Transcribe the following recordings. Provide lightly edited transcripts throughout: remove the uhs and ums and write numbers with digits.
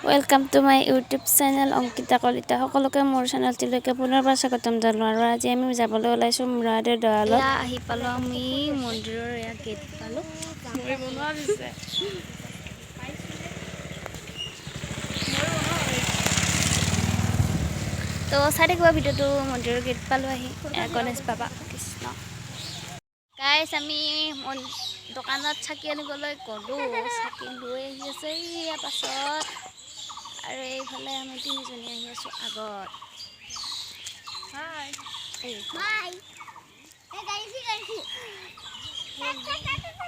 Welcome to my YouTube channel Ankita kalita সকলোকে মোৰ চেনেলটিলৈকে পুনৰবাৰ স্বাগতম জনালোঁ আৰু আজি আমি যাবলৈ ওলাইছোঁ মুৰাদেৰ দয়ালত আহি পালোঁ আমি মন্দিৰৰ এয়া গেট পালোঁ মই বনোৱা দিছে তো চাই থাকিব ভিডিঅ'টো মন্দিৰৰ গেট পালোঁ আহি গণেশ বাবা কৃষ্ণ গাইছ আমি দোকানত চাকি আনিবলৈ গ'লোঁ চাকি লৈ আহি আছে ইয়াৰ পাছত আৰু এইফালে আমি তিনিজনী আহি আছোঁ আগত হাই হাই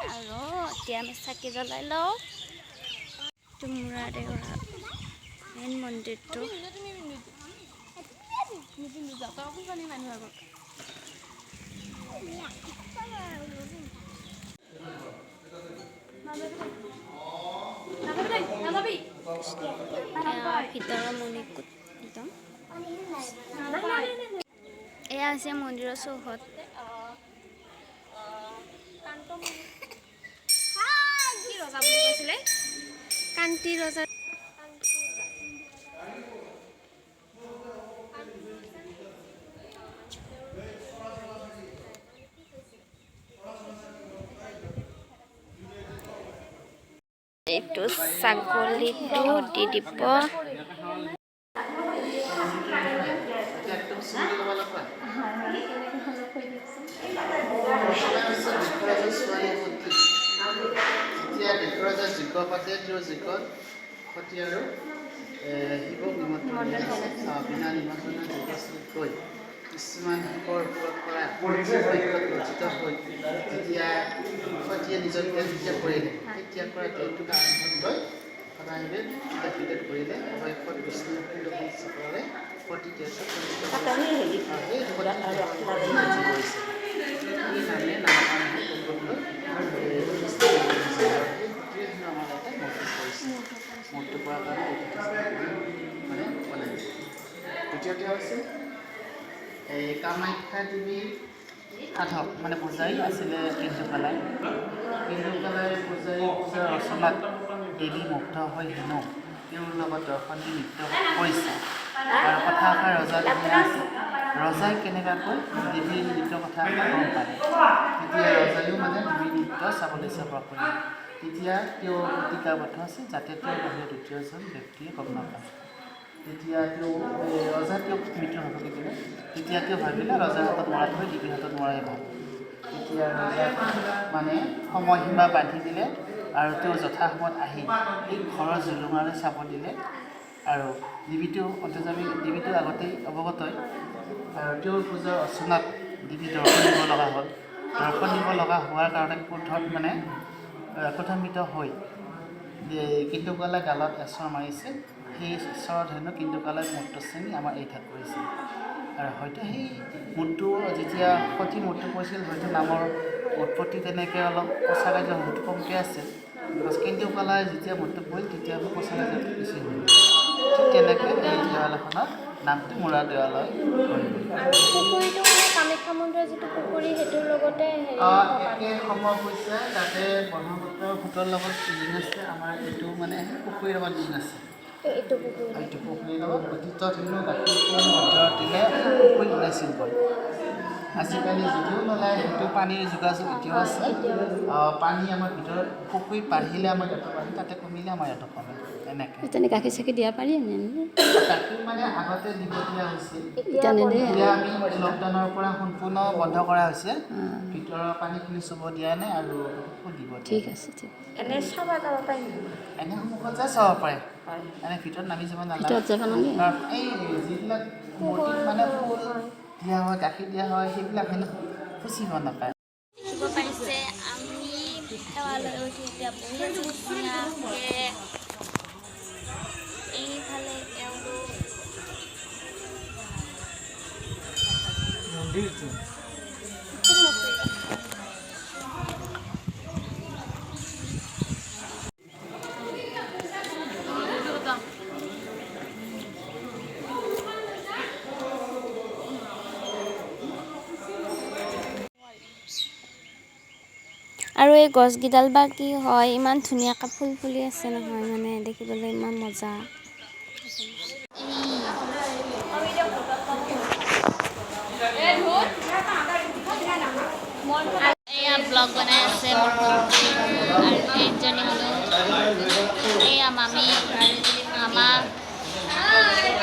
আৰু এতিয়া আমি চাকি জ্বলাই লওঁ মুৰাদেৰ মেইন মন্দিৰটো ভিতৰৰ মণিকূট একদম এয়া হৈছে মন্দিৰৰ চৌহদ কান্তি ৰজা এইটো ছাগলীটো দি দিব কিছুমান লোকৰ ওপৰত পৰা ৰচিত হৈ যেতিয়া সতীয়ে নিজৰ যেতিয়া কৰিলে তেতিয়া পৰা এইটো আৰম্ভ লৈ সদায় ভিতৰত কৰিলে অৱশ্যত বিষ্ণু চক্ৰৰে সতী মূৰ্তি কৰাৰ কাৰণে মানে বনাইছে দ্বিতীয়তে হৈছে এই কামাখ্যা দেৱী সাধক মানে পূজাৰী আছিলে কেন্দুকলাই পূজাৰ ৰচনাত দেৱী মুগ্ধ হৈ হেনো তেওঁৰ লগত দৰ্শন দি নৃত্য কৰিছে আৰু কথা এষাৰ ৰজাৰ আছে ৰজাই কেনেবাকৈ দেৱীৰ নৃত্যৰ কথা গম পালে তেতিয়া ৰজাইও মানে দেৱীৰ নৃত্য চাবলৈ চেষ্টা কৰিলে তেতিয়া তেওঁ প্ৰতিজ্ঞাবদ্ধ আছে যাতে তেওঁৰ বাহিৰে দ্বিতীয়জন ব্যক্তিয়ে গম নাপায় তেতিয়া তেওঁ ৰজা তেওঁক মৃত্যু হ'বলৈ দিলে তেতিয়া তেওঁ ভাবিলে ৰজাৰ হাতত মৰাত হৈ দেৱীৰ হাতত মৰাই ভাল তেতিয়া ৰজাক মানে সময়সীমা বান্ধি দিলে আৰু তেওঁ যথাসময়ত আহি এই ঘৰৰ জুলুঙালৈ চাব দিলে আৰু দেৱীটো আগতেই অৱগতই আৰু তেওঁৰ পূজাৰ অৰ্চনাত দেৱী দৰ্শন দিব লগা হ'ল দৰ্শন দিব লগা হোৱাৰ কাৰণে ক্ৰোধত মানে ক্ৰোধান্বিত হৈ কেন্দুকলাই গালত এচৰ মাৰিছে সেই ঈশ্বৰত হেনো কেন্দুকলাই মূৰ্তি শ্ৰেণী আমাৰ এই ঠাইত কৰিছিল আৰু হয়তো সেই মূৰ্তি যেতিয়া সতী মূৰ্তি কৰিছিল হয়তো নামৰ উৎপত্তি তেনেকৈ অলপ প্ৰচাৰ কাৰ্য হয়তো কমকৈ আছিল কেন্দুকলাই যেতিয়া মূৰ্তি কৰিল তেতিয়া প্ৰচাৰ কাৰ্যটো বেছি হ'ল ঠিক তেনেকৈ এই দেৱালয়খনৰ নামটো মুৰা দেৱালয় কামাখ্যা মন্দিৰৰ যিটো পুখুৰী সেইটোৰ লগতে একে সময় হৈছে তাতে ব্ৰহ্মপুত্ৰৰ সোঁতৰ লগত লিংক আছে আমাৰ এইটো মানে পুখুৰীৰ লগত লিংক আছে এইটো পুখুৰীৰ লগত অতীতত হেনো গাখীৰ মধ্যত দিলে পুখুৰী ওলাইছিল গ'ল আজিকালি যদিও নোলায় সেইটো পানীৰ যোগাযোগ এতিয়াও আছে পানী আমাৰ ভিতৰত পুখুৰী বাঢ়িলে আমাৰ ইয়াতো বাঢ়ে তাতে কমিলে আমাৰ ইয়াতো কমে এনেকৈ তেনেকৈ গাখীৰ চাখীৰ দিব পাৰি গাখীৰ মানে আগতে দিব দিয়া হৈছিল এতিয়া আমি লকডাউনৰ পৰা সম্পূৰ্ণ বন্ধ কৰা হৈছে ভিতৰৰ পানীখিনি চুব দিয়া নাই আৰু দিব ঠিক আছে এনে চাব যাব পাৰি এনে সন্মুখত যায় চাব পাৰে এনে ভিতৰত নামি যাব নালাগে এই যিবিলাক মূৰ্তিত মানে ফুল দিয়া হয় গাখীৰ দিয়া হয় সেইবিলাক হেনো খুচিব নাপায় দেখিব পাৰিছে আমি সেৱালৈ উঠি এতিয়া বহি আছোঁ ধুনীয়াকৈ এইফালে এওঁলোক মন্দিৰটো আৰু এই গছকেইডাল বা কি হয় ইমান ধুনীয়াকৈ ফুল ফুলি আছে নহয় মানে দেখিবলৈ ইমান মজা এয়া ব্লগ বনাই আছে মোৰ ভণ্টি আৰু এইজনী হ'লো এয়া মামী মামা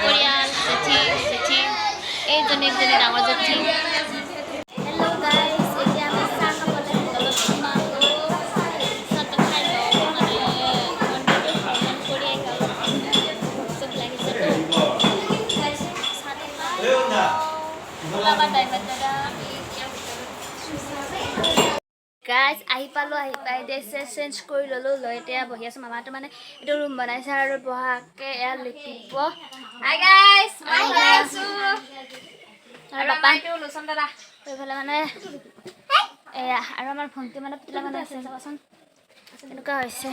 পৰিয়াল জেঠী জেঠী এইজনী একজনী ডাঙৰ জেঠী। হেল্ল' গাইজ, এতিয়া আমি চাহ খাবলৈ হোটেলত সোমালোঁ। চাহটো খাই লওঁ মানে মন্দিৰটো ভ্ৰমণ কৰি আহি অলপ চব লাগিছেতো চাহটো খাই ওলাবা ড্ৰাইভাৰ দাদা। গাইজ আহি পালোঁ, আহি পাই ড্ৰেছ চেঞ্জ কৰি ল'লোঁ, লৈ এতিয়া বহি আছোঁ। মামাটো মানে এইটো ৰুম বনাইছে আৰু বহাকে এয়া লিখিব। হাই গাইজ, মই বনাই আছোঁ আৰু পাপাইটো লোচন দাদা এইফালে মানে এয়া আৰু আমাৰ ভণ্টি মানে পুতলা বনাই আছে। চাবাচোন এনেকুৱা হৈছে,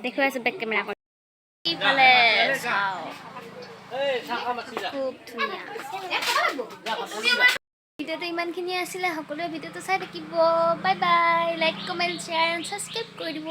দেখুৱাই আছোঁ বেক কেমেৰা কৰি। ইফালে চাওঁ খুব ধুনীয়া। ভিডিঅ'টো ইমানখিনিয়ে আছিলে, সকলোৱে ভিডিঅ'টো চাই থাকিব। Bye bye, like comment share and subscribe কৰি দিব।